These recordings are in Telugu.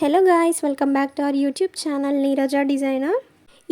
Hello guys, welcome back to our YouTube channel Neeraja designer.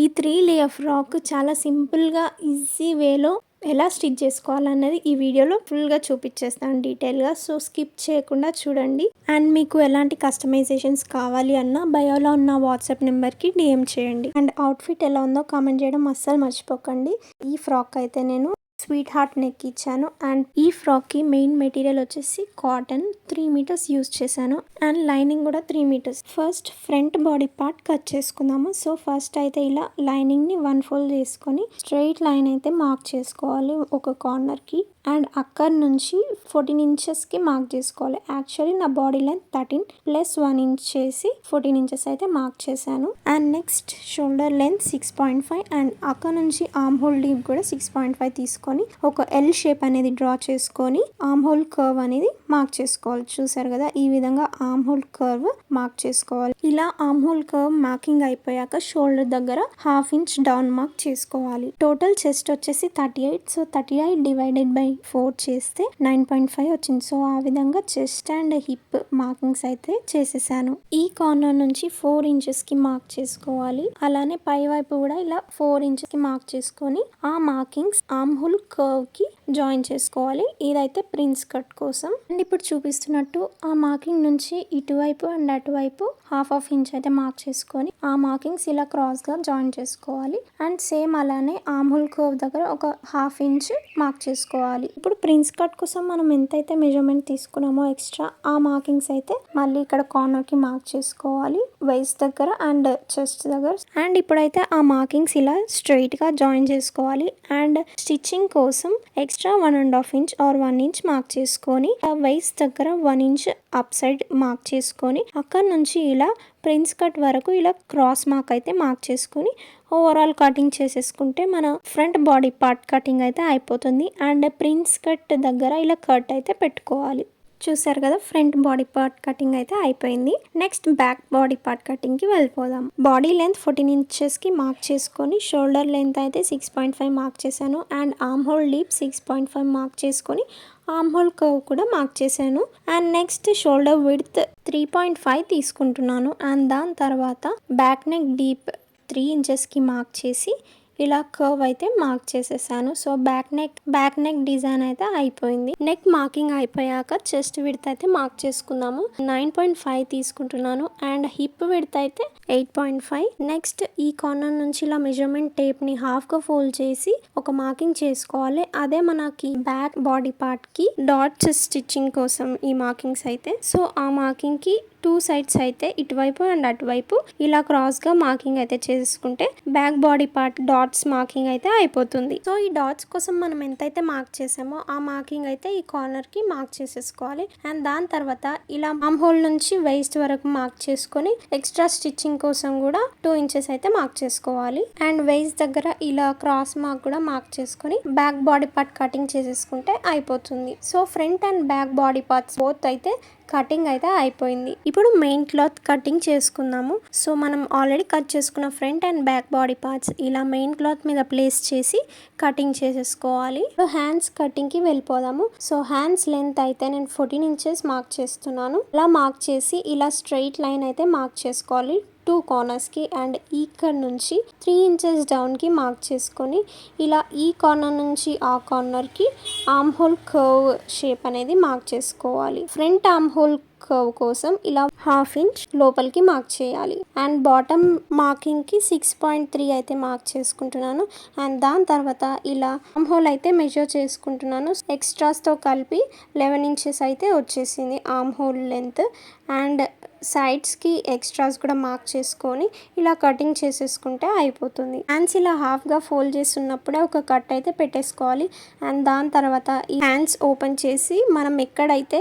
ఈ 3 లేయర్ ఫ్రాక్ చాలా సింపుల్గా ఈజీ వేలో ఎలా స్టిచ్ చేసుకోవాలన్నది ఈ వీడియోలో ఫుల్గా చూపించేస్తాను డీటెయిల్గా. సో స్కిప్ చేయకుండా చూడండి. అండ్ మీకు ఎలాంటి కస్టమైజేషన్స్ కావాలి అన్న బయోలో ఉన్న వాట్సాప్ నెంబర్కి DM చేయండి. అండ్ అవుట్ఫిట్ ఎలా ఉందో కామెంట్ చేయడం అస్సలు మర్చిపోకండి. ఈ ఫ్రాక్ అయితే నేను స్వీట్ హార్ట్ నెక్ ఇచ్చాను. అండ్ ఈ ఫ్రాక్కి మెయిన్ మెటీరియల్ వచ్చేసి కాటన్ 3 మీటర్స్ యూజ్ చేశాను. అండ్ లైనింగ్ కూడా 3 metres. First front body part cut చేసుకుందాము. సో ఫస్ట్ అయితే ఇలా లైనింగ్ని 1 ఫోల్డ్ చేసుకొని స్ట్రైట్ లైన్ అయితే మార్క్ చేసుకోవాలి ఒక కార్నర్కి. అండ్ అక్కడ నుంచి 14 ఇంచెస్కి మార్క్ చేసుకోవాలి. యాక్చువల్లీ నా బాడీ లెంత్ 13 ప్లస్ 1 ఇంచ్ చేసి 14 ఇంచెస్ అయితే మార్క్ చేశాను. And next shoulder length 6.5 and అక్కడ నుంచి ఆర్మ్ హోల్ డీప్ కూడా 6.5 తీసుకొని ఒక L షేప్ అనేది డ్రా చేసుకొని ఆర్మ్ హోల్ కర్వ్ అనేది మార్క్ చేసుకోవాలి. చూసారు కదా, ఈ విధంగా ఆర్మ్ హోల్ కర్వ్ మార్క్ చేసుకోవాలి. ఇలా ఆర్మ్ హోల్ కర్వ్ మార్కింగ్ అయిపోయాక షోల్డర్ దగ్గర 1/2 ఇంచ్ డౌన్ మార్క్ చేసుకోవాలి. టోటల్ చెస్ట్ వచ్చేసి 38. సో 38 డివైడెడ్ బై 4 చేస్తే 9.5 వచ్చింది. సో ఆ విధంగా చెస్ట్ అండ్ హిప్ మార్కింగ్స్ అయితే చేసేసాను. ఈ కార్నర్ నుంచి 4 ఇంచెస్ కి మార్క్ చేసుకోవాలి. అలానే పై వైపు కూడా ఇలా 4 ఇంచెస్ కి మార్క్ చేసుకొని ఆ మార్కింగ్స్ ఆర్మ్ హోల్ కర్వ్ కి జాయిన్ చేసుకోవాలి. ఇదైతే ప్రిన్స్ కట్ కోసం. అండ్ ఇప్పుడు చూపిస్తున్నట్టు ఆ మార్కింగ్ నుంచి ఇటువైపు అండ్ అటువైపు 1/2 ఇంచ్ అయితే మార్క్ చేసుకొని ఆ మార్కింగ్స్ ఇలా క్రాస్ గా జాయిన్ చేసుకోవాలి. అండ్ సేమ్ అలానే ఆర్మ్ హోల్ కర్వ్ దగ్గర ఒక 1/2 ఇంచ్ మార్క్ చేసుకోవాలి. ఇప్పుడు ప్రిన్స్ కట్ కోసం మనం ఎంతైతే మెజర్మెంట్ తీసుకున్నామో ఎక్స్ట్రా ఆ మార్కింగ్స్ అయితే మళ్ళీ ఇక్కడ కార్నర్ కి మార్క్ చేసుకోవాలి, వేస్ట్ దగ్గర అండ్ చెస్ట్ దగ్గర. అండ్ ఇప్పుడైతే ఆ మార్కింగ్స్ ఇలా స్ట్రైట్ గా జాయిన్ చేసుకోవాలి. అండ్ స్టిచ్చింగ్ కోసం extra 1.5 inch are 1 inch mark చేసుకొని ఆ వేస్ట్ దగ్గర 1 ఇంచ్ అప్ సైడ్ మార్క్ చేసుకొని అక్కడ నుంచి ఇలా ప్రిన్స్ కట్ వరకు ఇలా క్రాస్ మార్క్ అయితే మార్క్ చేసుకొని ఓవరాల్ కటింగ్ చేసేసుకుంటే మన ఫ్రంట్ బాడీ పార్ట్ కటింగ్ అయితే అయిపోతుంది. అండ్ ప్రిన్స్ కట్ దగ్గర ఇలా కట్ అయితే పెట్టుకోవాలి. చూసారు కదా, ఫ్రంట్ బాడీ పార్ట్ కటింగ్ అయితే అయిపోయింది. Next back body part cutting కి వెళ్ళిపోదాం. బాడీ లెంత్ 14 ఇంచెస్ కి మార్క్ చేసుకొని షోల్డర్ లెంత్ అయితే 6.5 మార్క్ చేశాను. And arm whole deep 6.5 mark చేసుకొని ఆర్మ్ హోల్ కర్వ్ కూడా మార్క్ చేశాను. అండ్ నెక్స్ట్ షోల్డర్ విడ్త్ 3.5 తీసుకుంటున్నాను. అండ్ దాని తర్వాత బ్యాక్ నెక్ డీప్ 3 ఇంచెస్ కి మార్క్ చేసి ఇలా కర్వ్ అయితే మార్క్ చేసేసాను. సో బ్యాక్ నెక్ డిజైన్ అయితే అయిపోయింది. నెక్ మార్కింగ్ అయిపోయాక చెస్ట్ విడ్త్ అయితే మార్క్ చేసుకుందాము. 9.5 తీసుకుంటున్నాను. అండ్ హిప్ విడ్త్ అయితే 8.5. నెక్స్ట్ ఈ కార్నర్ నుంచి ఇలా మెజర్మెంట్ టేప్ ని హాఫ్ గా ఫోల్డ్ చేసి ఒక మార్కింగ్ చేసుకోవాలి. అదే మనకి బ్యాక్ బాడీ పార్ట్ కి డాట్స్ స్టిచ్చింగ్ కోసం ఈ మార్కింగ్స్ అయితే. సో ఆ మార్కింగ్ కి 2 సైడ్స్ అయితే ఇటువైపు అండ్ అటువైపు ఇలా క్రాస్ గా మార్కింగ్ అయితే చేసుకుంటే back body part dots marking అయితే అయిపోతుంది. సో ఈ డాట్స్ కోసం మనం ఎంతైతే మార్క్ చేసామో ఆ మార్కింగ్ అయితే ఈ కార్నర్ కి మార్క్ చేసేసుకోవాలి. అండ్ దాని తర్వాత ఇలా ఆర్మ్ హోల్ నుంచి వేస్ట్ వరకు మార్క్ చేసుకొని ఎక్స్ట్రా స్టిచ్చింగ్ కోసం కూడా 2 ఇంచెస్ అయితే మార్క్ చేసుకోవాలి. అండ్ వేస్ట్ దగ్గర ఇలా క్రాస్ మార్క్ కూడా మార్క్ చేసుకొని బ్యాక్ బాడీ పార్ట్ కటింగ్ చేసేసుకుంటే అయిపోతుంది. So front and back body parts both అయితే కటింగ్ అయితే అయిపోయింది. ఇప్పుడు మెయిన్ క్లాత్ కటింగ్ చేసుకుందాము. సో మనం ఆల్రెడీ కట్ చేసుకున్న front and back body parts ఇలా మెయిన్ క్లాత్ మీద ప్లేస్ చేసి కటింగ్ చేసేసుకోవాలి. ఇప్పుడు హ్యాండ్స్ కటింగ్ కి వెళ్ళిపోదాము. సో హ్యాండ్స్ లెంత్ అయితే నేను 14 ఇంచెస్ మార్క్ చేస్తున్నాను. ఇలా మార్క్ చేసి ఇలా స్ట్రైట్ లైన్ అయితే మార్క్ చేసుకోవాలి 2 కార్నర్స్ కి. అండ్ ఇక్కడ నుంచి 3 ఇంచెస్ డౌన్ కి మార్క్ చేసుకొని ఇలా ఈ కార్నర్ నుంచి ఆ కార్నర్ కి ఆర్మ్ హోల్ కర్వ్ షేప్ అనేది మార్క్ చేసుకోవాలి. ఫ్రంట్ ఆర్మ్ హోల్ కర్వ్ కోసం ఇలా 1/2 ఇంచ్ లోపలికి మార్క్ చేయాలి. అండ్ బాటమ్ మార్కింగ్ కి 6.3 అయితే మార్క్ చేసుకుంటున్నాను. అండ్ దాని తర్వాత ఇలా ఆర్మ్ హోల్ అయితే మెజర్ చేసుకుంటున్నాను. ఎక్స్ట్రాస్ తో కలిపి 11 ఇంచెస్ అయితే వచ్చేసింది arm whole length. And sides కి ఎక్స్ట్రాస్ కూడా మార్క్ చేసుకొని ఇలా కటింగ్ చేసేసుకుంటే అయిపోతుంది. హ్యాండ్స్ ఇలా హాఫ్ గా ఫోల్డ్ చేస్తున్నప్పుడే ఒక కట్ అయితే పెట్టేసుకోవాలి. అండ్ దాని తర్వాత ఈ హ్యాండ్స్ ఓపెన్ చేసి మనం ఎక్కడైతే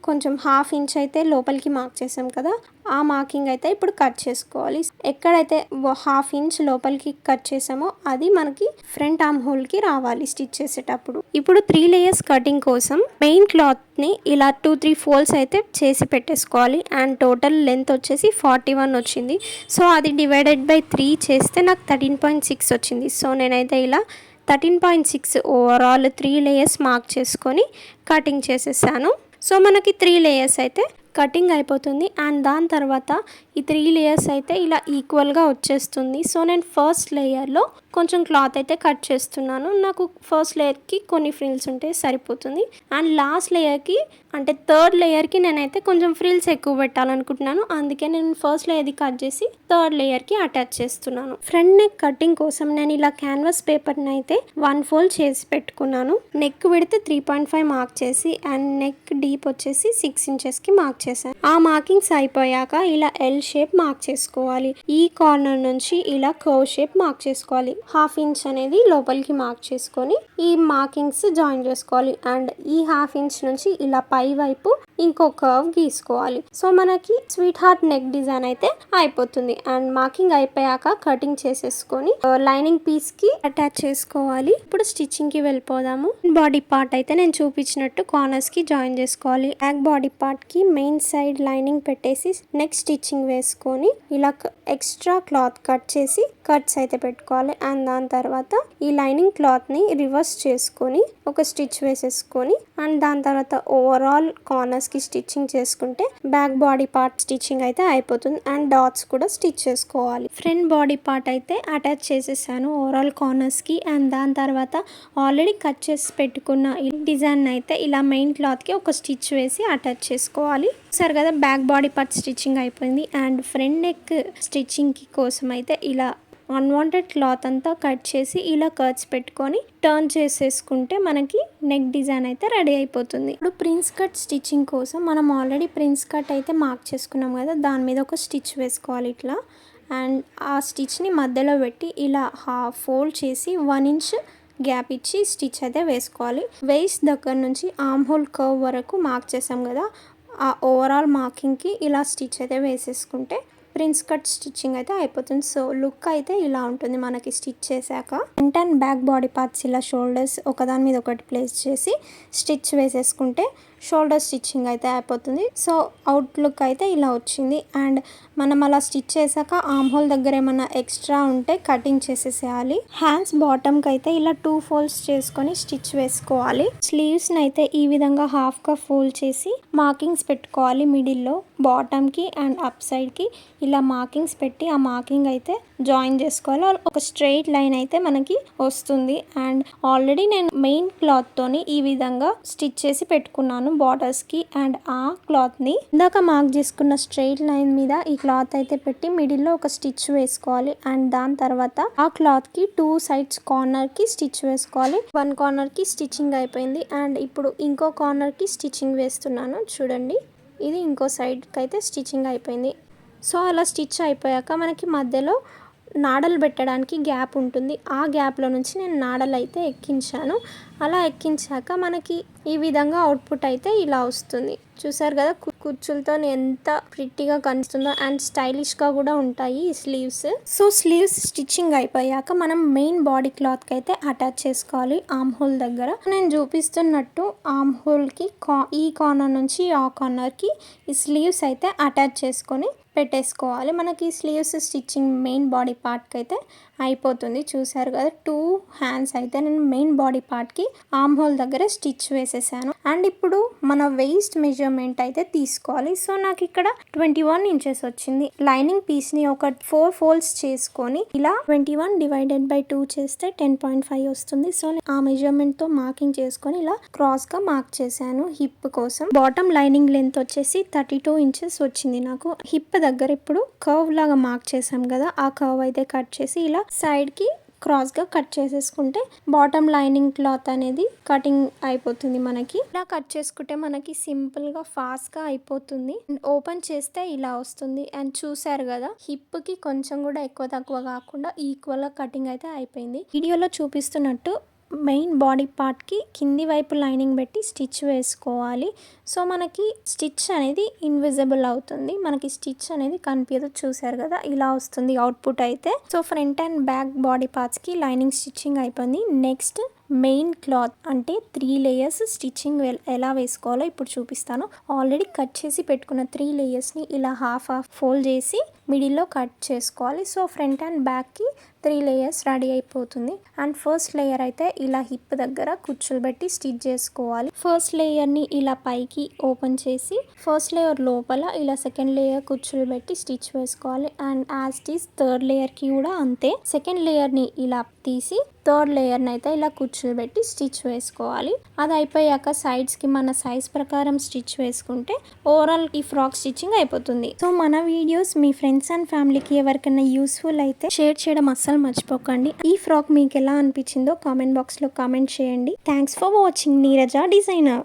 కొంచెం 1/2 ఇంచ్ అయితే లోపలికి మార్క్ చేసాం కదా, ఆ మార్కింగ్ అయితే ఇప్పుడు కట్ చేసుకోవాలి. ఎక్కడైతే 1/2 ఇంచ్ లోపలికి కట్ చేసామో అది మనకి ఫ్రంట్ ఆర్మ్ హోల్ కి రావాలి స్టిచ్ చేసేటప్పుడు. ఇప్పుడు 3 లేయర్స్ కటింగ్ కోసం మెయిన్ క్లాత్ ని ఇలా 2-3 ఫోల్డ్స్ అయితే చేసి పెట్టేసుకోవాలి. అండ్ టోటల్ లెంత్ వచ్చేసి 41 వచ్చింది. సో అది డివైడెడ్ బై 3 చేస్తే నాకు 13.6 వచ్చింది. సో నేనైతే ఇలా 13.6 ఓవరాల్ 3 లేయర్స్ మార్క్ చేసుకొని కటింగ్ చేసేసాను. సో మనకి 3 లేయర్స్ అయితే కటింగ్ అయిపోతుంది. అండ్ దాని తర్వాత ఈ 3 లేయర్స్ అయితే ఇలా ఈక్వల్గా వచ్చేస్తుంది. సో నేను ఫస్ట్ లేయర్లో కొంచెం క్లాత్ అయితే కట్ చేస్తున్నాను. నాకు ఫస్ట్ లేయర్కి కొన్ని ఫ్రిల్స్ ఉంటే సరిపోతుంది. అండ్ లాస్ట్ లేయర్కి అంటే థర్డ్ లేయర్కి నేనైతే కొంచెం ఫ్రిల్స్ ఎక్కువ పెట్టాలనుకుంటున్నాను. అందుకే నేను ఫస్ట్ లేయర్ది కట్ చేసి థర్డ్ లేయర్కి అటాచ్ చేస్తున్నాను. ఫ్రంట్ నెక్ కటింగ్ కోసం నేను ఇలా క్యాన్వాస్ పేపర్ని అయితే 1 ఫోల్డ్ చేసి పెట్టుకున్నాను. నెక్ విడ్త్ 3.5 మార్క్ చేసి అండ్ నెక్ డీప్ వచ్చేసి 6 ఇంచెస్కి మార్క్ చేశాను. ఆ మార్కింగ్స్ అయిపోయాక ఇలా ఎల్ షేప్ మార్క్ చేసుకోవాలి. ఈ కార్నర్ నుంచి ఇలా కర్వ్ షేప్ మార్క్ చేసుకోవాలి. 1/2 ఇంచ్ అనేది లోపలికి మార్క్ చేసుకొని ఈ మార్కింగ్స్ జాయిన్ చేసుకోవాలి. అండ్ ఈ 1/2 ఇంచ్ నుంచి ఇలా పై వైపు ఇంకో కర్వ్ గీసుకోవాలి. సో మనకి స్వీట్ హార్ట్ నెక్ డిజైన్ అయితే అయిపోతుంది. అండ్ మార్కింగ్ అయిపోయాక కటింగ్ చేసేసుకొని లైనింగ్ పీస్ కి అటాచ్ చేసుకోవాలి. ఇప్పుడు స్టిచ్చింగ్ కి వెళ్ళిపోదాము. బాడీ పార్ట్ అయితే నేను చూపించినట్టు కార్నర్స్ కి జాయిన్ చేసుకోవాలి. బ్యాక్ బాడీ పార్ట్ కి మెయిన్ సైడ్ లైనింగ్ పెట్టేసి నెక్ స్టిచ్చింగ్ వేసుకొని ఇలా ఎక్స్ట్రా క్లాత్ కట్ చేసి కట్స్ అయితే పెట్టుకోవాలి. అండ్ దాని తర్వాత ఈ లైనింగ్ క్లాత్ ని రివర్స్ చేసుకొని ఒక స్టిచ్ వేసేసుకొని అండ్ దాని తర్వాత ఓవరాల్ కార్నర్స్ కి స్టిచ్చింగ్ చేసుకుంటే బ్యాక్ బాడీ పార్ట్ స్టిచ్చింగ్ అయితే అయిపోతుంది. అండ్ డాట్స్ కూడా స్టిచ్ చేసుకోవాలి. ఫ్రంట్ బాడీ పార్ట్ అయితే అటాచ్ చేసేసాను ఓవరాల్ కార్నర్స్ కి. అండ్ దాని తర్వాత ఆల్రెడీ కట్ చేసి పెట్టుకున్న ఈ డిజైన్ అయితే ఇలా మెయిన్ క్లాత్ కి ఒక స్టిచ్ వేసి అటాచ్ చేసుకోవాలి. సరే కదా, బ్యాక్ బాడీ పార్ట్ స్టిచ్చింగ్ అయిపోయింది. అండ్ ఫ్రంట్ నెక్ స్టిచ్చింగ్ కి కోసం అయితే ఇలా అన్వాంటెడ్ క్లాత్ అంతా కట్ చేసి ఇలా కట్స్ పెట్టుకొని టర్న్ చేసేసుకుంటే మనకి నెక్ డిజైన్ అయితే రెడీ అయిపోతుంది. ఇప్పుడు ప్రిన్స్ కట్ స్టిచ్చింగ్ కోసం మనం ఆల్రెడీ ప్రిన్స్ కట్ అయితే మార్క్ చేసుకున్నాం కదా, దాని మీద ఒక స్టిచ్ వేసుకోవాలి ఇట్లా. అండ్ ఆ స్టిచ్ని మధ్యలో పెట్టి ఇలా హాఫ్ ఫోల్డ్ చేసి 1 ఇంచ్ గ్యాప్ ఇచ్చి స్టిచ్ అయితే వేసుకోవాలి. వేస్ట్ దగ్గర నుంచి ఆర్మ్ హోల్ కర్వ్ వరకు మార్క్ చేసాం కదా, ఆ ఓవరాల్ మార్కింగ్కి ఇలా స్టిచ్ అయితే వేసేసుకుంటే ప్రిన్స్ కట్ స్టిచ్చింగ్ అయితే అయిపోతుంది. సో లుక్ అయితే ఇలా ఉంటుంది మనకి స్టిచ్ చేశాక. Front and back body parts ఇలా షోల్డర్స్ ఒకదాని మీద ఒకటి ప్లేస్ చేసి స్టిచ్ వేసేసుకుంటే షోల్డర్ స్టిచ్చింగ్ అయితే అయిపోతుంది. సో అవుట్ లుక్ అయితే ఇలా వచ్చింది. అండ్ మనం అలా స్టిచ్ చేశాక ఆర్మ్ హోల్ దగ్గర ఏమైనా ఎక్స్ట్రా ఉంటే కటింగ్ చేసేసేయాలి. హ్యాండ్స్ బాటమ్కి అయితే ఇలా 2 ఫోల్డ్స్ చేసుకొని స్టిచ్ వేసుకోవాలి. స్లీవ్స్ని అయితే ఈ విధంగా హాఫ్గా ఫోల్డ్ చేసి మార్కింగ్స్ పెట్టుకోవాలి. మిడిల్లో బాటమ్కి అండ్ అప్ సైడ్కి ఇలా మార్కింగ్స్ పెట్టి ఆ మార్కింగ్ అయితే జాయిన్ చేసుకోవాలి. ఒక స్ట్రైట్ లైన్ అయితే మనకి వస్తుంది. అండ్ ఆల్రెడీ నేను మెయిన్ క్లాత్తోని ఈ విధంగా స్టిచ్ చేసి పెట్టుకున్నాను బార్డర్స్ కి. అండ్ ఆ క్లాత్ ని ఇందాక మార్క్ చేసుకున్న స్ట్రైట్ లైన్ మీద ఈ క్లాత్ అయితే పెట్టి మిడిల్ లో ఒక స్టిచ్ వేసుకోవాలి. అండ్ దాని తర్వాత ఆ క్లాత్ కి 2 సైడ్స్ కార్నర్ కి స్టిచ్ వేసుకోవాలి. 1 కార్నర్ కి స్టిచ్చింగ్ అయిపోయింది. అండ్ ఇప్పుడు ఇంకో కార్నర్ కి స్టిచ్చింగ్ వేస్తున్నాను. చూడండి, ఇది ఇంకో సైడ్ కి అయితే స్టిచ్చింగ్ అయిపోయింది. సో అలా స్టిచ్ అయిపోయాక మనకి మధ్యలో నాడలు పెట్టడానికి గ్యాప్ ఉంటుంది. ఆ గ్యాప్లో నుంచి నేను నాడలు అయితే ఎక్కించాను. అలా ఎక్కించాక మనకి ఈ విధంగా అవుట్పుట్ అయితే ఇలా వస్తుంది. చూసారు కదా, కుర్చులతో ఎంత ప్రిట్టిగా కనిపిస్తుందో. అండ్ స్టైలిష్గా కూడా ఉంటాయి ఈ స్లీవ్స్. సో స్లీవ్స్ స్టిచ్చింగ్ అయిపోయాక మనం మెయిన్ బాడీ క్లాత్కి అయితే అటాచ్ చేసుకోవాలి ఆర్మ్ హోల్ దగ్గర. నేను చూపిస్తున్నట్టు ఆర్మ్ హోల్కి ఈ కార్నర్ నుంచి ఆ కార్నర్కి ఈ స్లీవ్స్ అయితే అటాచ్ చేసుకొని పెట్టేసుకోవాలి. మనకి స్లీవ్స్ స్టిచ్చింగ్ మెయిన్ బాడీ పార్ట్కి అయితే అయిపోతుంది. చూసారు కదా, 2 హ్యాండ్స్ అయితే నేను మెయిన్ బాడీ పార్ట్కి ఆర్మ్ హోల్ దగ్గర స్టిచ్ వేసేసాను. అండ్ ఇప్పుడు మన వేస్ట్ మెజర్మెంట్ అయితే తీసుకోవాలి. సో నాకు ఇక్కడ 21 ఇంచెస్ వచ్చింది. లైనింగ్ పీస్ని ఒక 4 ఫోల్డ్స్ చేసుకొని ఇలా 21 డివైడెడ్ బై 2 చేస్తే 10.5 వస్తుంది. సో ఆ మెజర్మెంట్తో మార్కింగ్ చేసుకొని ఇలా క్రాస్గా మార్క్ చేశాను. హిప్ కోసం బాటమ్ లైనింగ్ లెంత్ వచ్చేసి 32 ఇంచెస్ వచ్చింది నాకు. హిప్ దగ్గర ఇప్పుడు కర్వ్ లాగా మార్క్ చేసాం కదా, ఆ కర్వ్ అయితే కట్ చేసి ఇలా సైడ్ కి క్రాస్ గా కట్ చేసేసుకుంటే బాటమ్ లైనింగ్ క్లాత్ అనేది కటింగ్ అయిపోతుంది. మనకి ఇలా కట్ చేసుకుంటే మనకి సింపుల్ గా ఫాస్ట్ గా అయిపోతుంది. ఓపెన్ చేస్తే ఇలా వస్తుంది. అండ్ చూసారు కదా, హిప్ కి కొంచెం కూడా ఎక్కువ తక్కువ కాకుండా ఈక్వల్ గా కటింగ్ అయితే అయిపోయింది. వీడియోలో చూపిస్తున్నట్టు మెయిన్ బాడీ పార్ట్కి కింది వైపు లైనింగ్ పెట్టి స్టిచ్ వేసుకోవాలి. సో మనకి స్టిచ్ అనేది ఇన్విజిబుల్ అవుతుంది, మనకి స్టిచ్ అనేది కనిపించదు. చూసారు కదా, ఇలా వస్తుంది అవుట్పుట్ అయితే. So front and back body పార్ట్స్కి లైనింగ్ స్టిచ్చింగ్ అయిపోయింది. నెక్స్ట్ మెయిన్ క్లాత్ అంటే 3 లేయర్స్ స్టిచ్చింగ్ ఎలా వేసుకోవాలో ఇప్పుడు చూపిస్తాను. ఆల్రెడీ కట్ చేసి పెట్టుకున్న 3 లేయర్స్ని ఇలా హాఫ్ ఫోల్డ్ చేసి మిడిల్లో కట్ చేసుకోవాలి. సో ఫ్రంట్ అండ్ బ్యాక్కి 3 లేయర్స్ రెడీ అయిపోతుంది. అండ్ ఫస్ట్ లేయర్ అయితే ఇలా హిప్ దగ్గర కుచ్చులు పెట్టి స్టిచ్ చేసుకోవాలి. ఫస్ట్ లేయర్ని ఇలా పైకి ఓపెన్ చేసి ఫస్ట్ లేయర్ లోపల ఇలా సెకండ్ లేయర్ కుచ్చులు పెట్టి స్టిచ్ వేసుకోవాలి. And as it is third లేయర్కి కూడా అంతే. సెకండ్ లేయర్ని ఇలా తీసి థర్డ్ లేయర్ని అయితే ఇలా కుచ్చులు పెట్టి స్టిచ్ వేసుకోవాలి. అది అయిపోయాక సైడ్స్కి మన సైజ్ ప్రకారం స్టిచ్ వేసుకుంటే ఓవరాల్ ఈ ఫ్రాక్ స్టిచ్చింగ్ అయిపోతుంది. సో మన వీడియోస్ మీ ఫ్రెండ్స్ అండ్ ఫ్యామిలీకి ఎవరికైనా యూస్ఫుల్ అయితే షేర్ చేయడం అస్సలు మర్చిపోకండి. ఈ ఫ్రాక్ మీకు ఎలా అనిపించిందో కామెంట్ బాక్స్లో కామెంట్ చేయండి. Thanks for watching Neeraja designer.